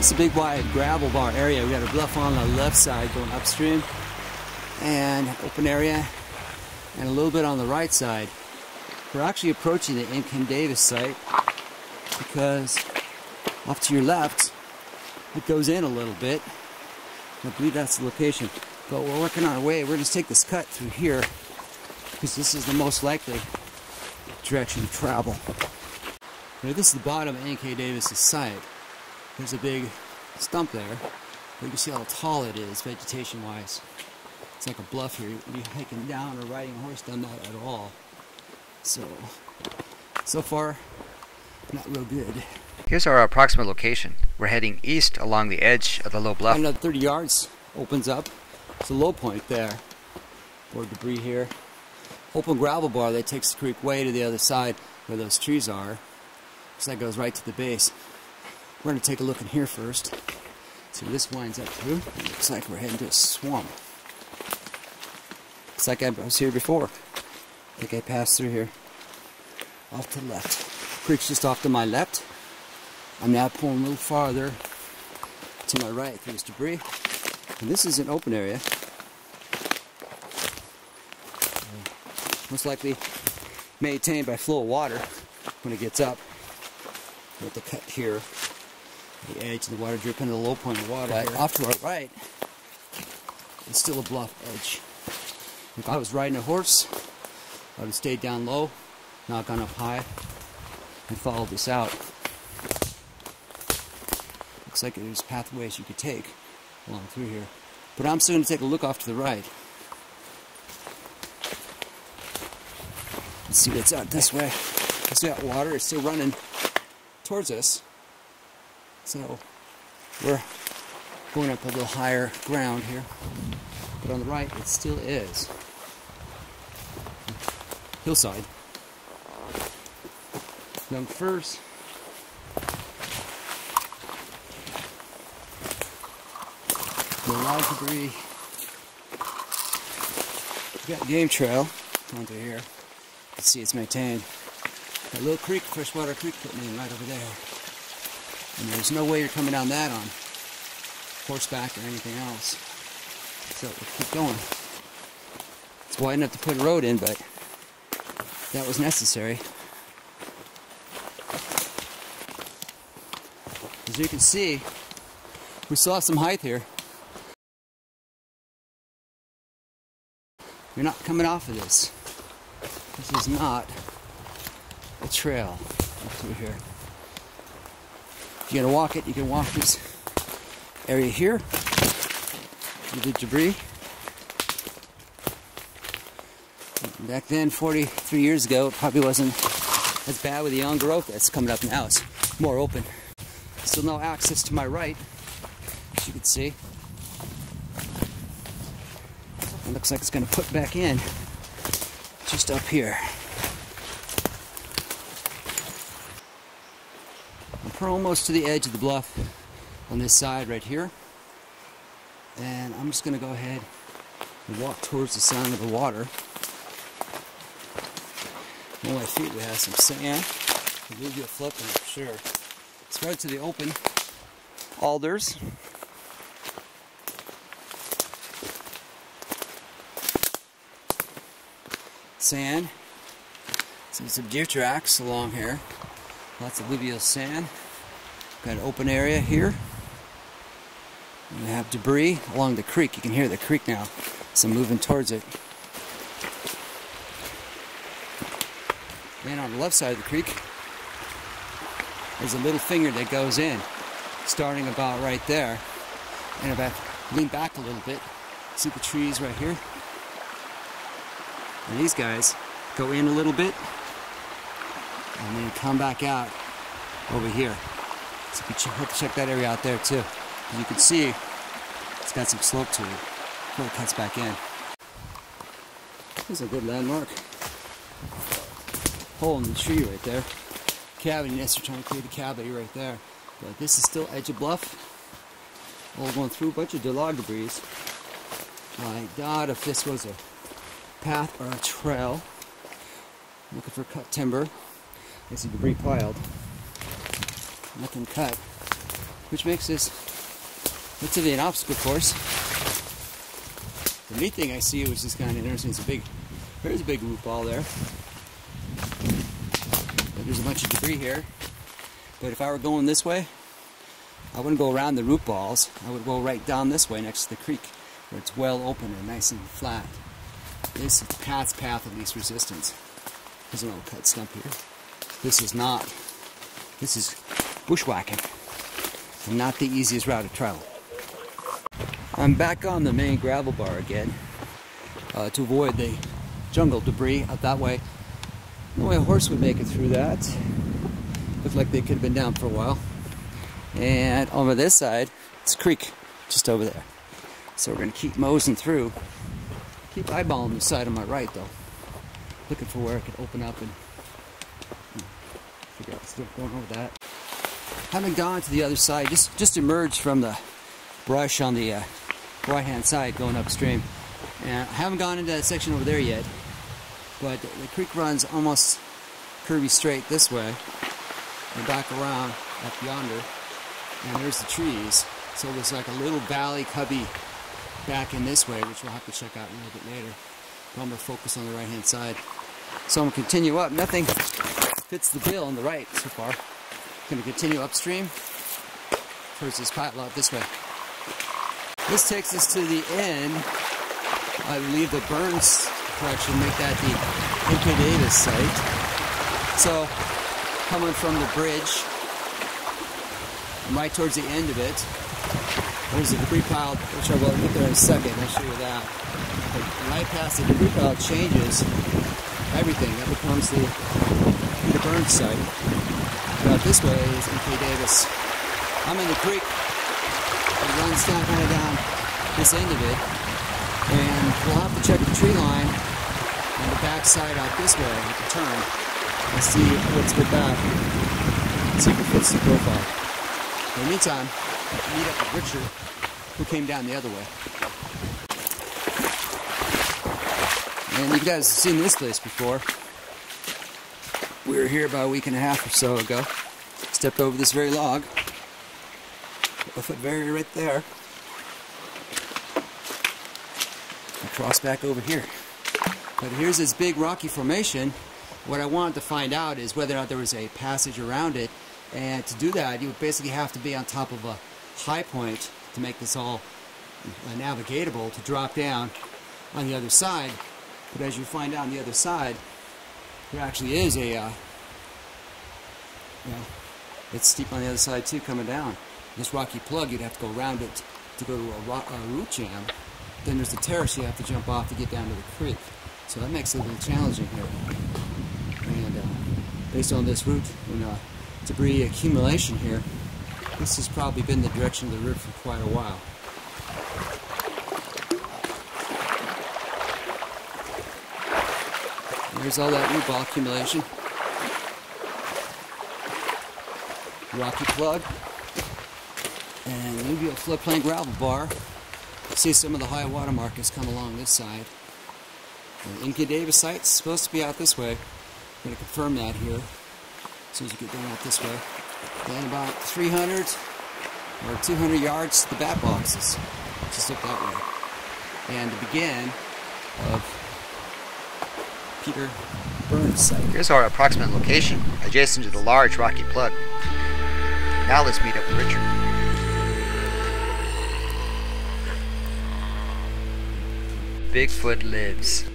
It's a big wide gravel bar area. We got a bluff on the left side going upstream, and open area, and a little bit on the right side. We're actually approaching the Incan Davis site because off to your left it goes in a little bit. I believe that's the location. But we're working on our way. We're going to take this cut through here because this is the most likely direction to travel. Now, this is the bottom of N.K. Davis's site. There's a big stump there. But you can see how tall it is vegetation-wise. It's like a bluff here. You'd be hiking down or riding a horse down that at all. So far, not real good. Here's our approximate location. We're heading east along the edge of the low bluff. Another 30 yards opens up. It's a low point there. More debris here. Open gravel bar that takes the creek way to the other side where those trees are. So that goes right to the base. We're going to take a look in here first. See where this winds up to. It looks like we're heading to a swamp. Looks like I was here before. I think I passed through here. Off to the left. Creek's just off to my left. I'm now pulling a little farther to my right through this debris. And this is an open area. Most likely maintained by flow of water when it gets up. With the cut here, the edge, the water dripping into the low point of the water. But off to our right, it's still a bluff edge. If I was riding a horse, I would have stayed down low, not gone up high, and followed this out. Looks like there's pathways you could take along through here. But I'm still going to take a look off to the right. Let's see what's out this way. It's got water, it's still running towards us. So we're going up a little higher ground here. But on the right, it still is hillside. Young firs. The log debris. We've got a game trail going through here. You can see it's maintained. That little creek, freshwater creek putting in right over there. And there's no way you're coming down that on horseback or anything else. So we'll keep going. It's wide enough to put a road in, but that was necessary. As you can see, we still have some height here. You're not coming off of this. This is not a trail up through here. If you're gonna walk it, you can walk this area here with the debris. Back then, 43 years ago, it probably wasn't as bad with the young growth that's coming up now. It's more open. Still no access to my right, as you can see. It looks like it's going to put back in just up here. We're almost to the edge of the bluff on this side right here. And I'm just going to go ahead and walk towards the sound of the water. On my feet we have some sand. We'll do a flipping for sure. Spread to the open alders. Sand. Some deer tracks along here. Lots of alluvial sand. Got an open area here. We have debris along the creek. You can hear the creek now. So moving towards it. And on the left side of the creek, there's a little finger that goes in, starting about right there. And if I lean back a little bit, see the trees right here? And these guys go in a little bit, and then come back out over here. So you can have to check that area out there too. As you can see, it's got some slope to it before it cuts back in. This is a good landmark. Hole in the tree right there. Cavity, yes, we're trying to create a cavity right there. But this is still edge of bluff. All going through a bunch of log debris. My God, if this was a path or a trail. I'm looking for cut timber. I see debris piled. Nothing cut. which makes this relatively an obstacle course. The neat thing I see, which is kind of interesting, is there's a big root ball there. There's a bunch of debris here. But if I were going this way, I wouldn't go around the root balls. I would go right down this way next to the creek, where it's well open and nice and flat. This is Pat's path of least resistance. There's an old cut stump here. This is not. This is bushwhacking, and not the easiest route to travel. I'm back on the main gravel bar again to avoid the jungle debris out that way. No way a horse would make it through that. Looked like they could have been down for a while. And over this side, it's a creek just over there. So we're going to keep moseying through. Keep eyeballing the side on my right though. Looking for where I could open up and figure out what's going on with that. Haven't gone to the other side, just emerged from the brush on the right hand side going upstream. And I haven't gone into that section over there yet. But the creek runs almost curvy straight this way and back around up yonder, and there's the trees. So there's like a little valley cubby back in this way, which we'll have to check out a little bit later. But I'm going to focus on the right hand side. So I'm going to continue up. Nothing fits the bill on the right so far. I'm going to continue upstream towards this pot lot this way. This takes us to the end. I believe the Burns correction, make that the N.K. Davis site. So, coming from the bridge, right towards the end of it, there's a debris pile, which I will get there in a second. I'll show you that. But right past the debris pile changes everything. That becomes the Burns site. Out this way is N.K. Davis. I'm in the creek. It runs down, kind of down this end of it. And we'll have to check the tree line on the back side out this way at the turn and see what's with that. See if it fits the profile. In the meantime, I'll meet up with Richard, who came down the other way. And you guys have seen this place before. We were here about a week and a half or so ago. Stepped over this very log. Put my foot very right there. Cross back over here. But here's this big rocky formation. What I wanted to find out is whether or not there was a passage around it, and to do that you would basically have to be on top of a high point to make this all navigatable, to drop down on the other side. But as you find out on the other side, there actually is a it's steep on the other side too, coming down. This rocky plug, you'd have to go around it to go to a root jam. Then there's the terrace you have to jump off to get down to the creek. So that makes it a little challenging here. And based on this root and debris accumulation here, this has probably been the direction of the river for quite a while. And there's all that root ball accumulation. Rocky plug. And alluvial floodplain gravel bar. See some of the high water markers come along this side. The N.K. Davis site's supposed to be out this way. I'm going to confirm that here as soon as you get down out this way. Then about 300 or 200 yards to the bat boxes. Just look that way. And the beginning of Peter Burns' site. Here's our approximate location, adjacent to the large rocky plug. Now let's meet up with Richard. Bigfoot lives.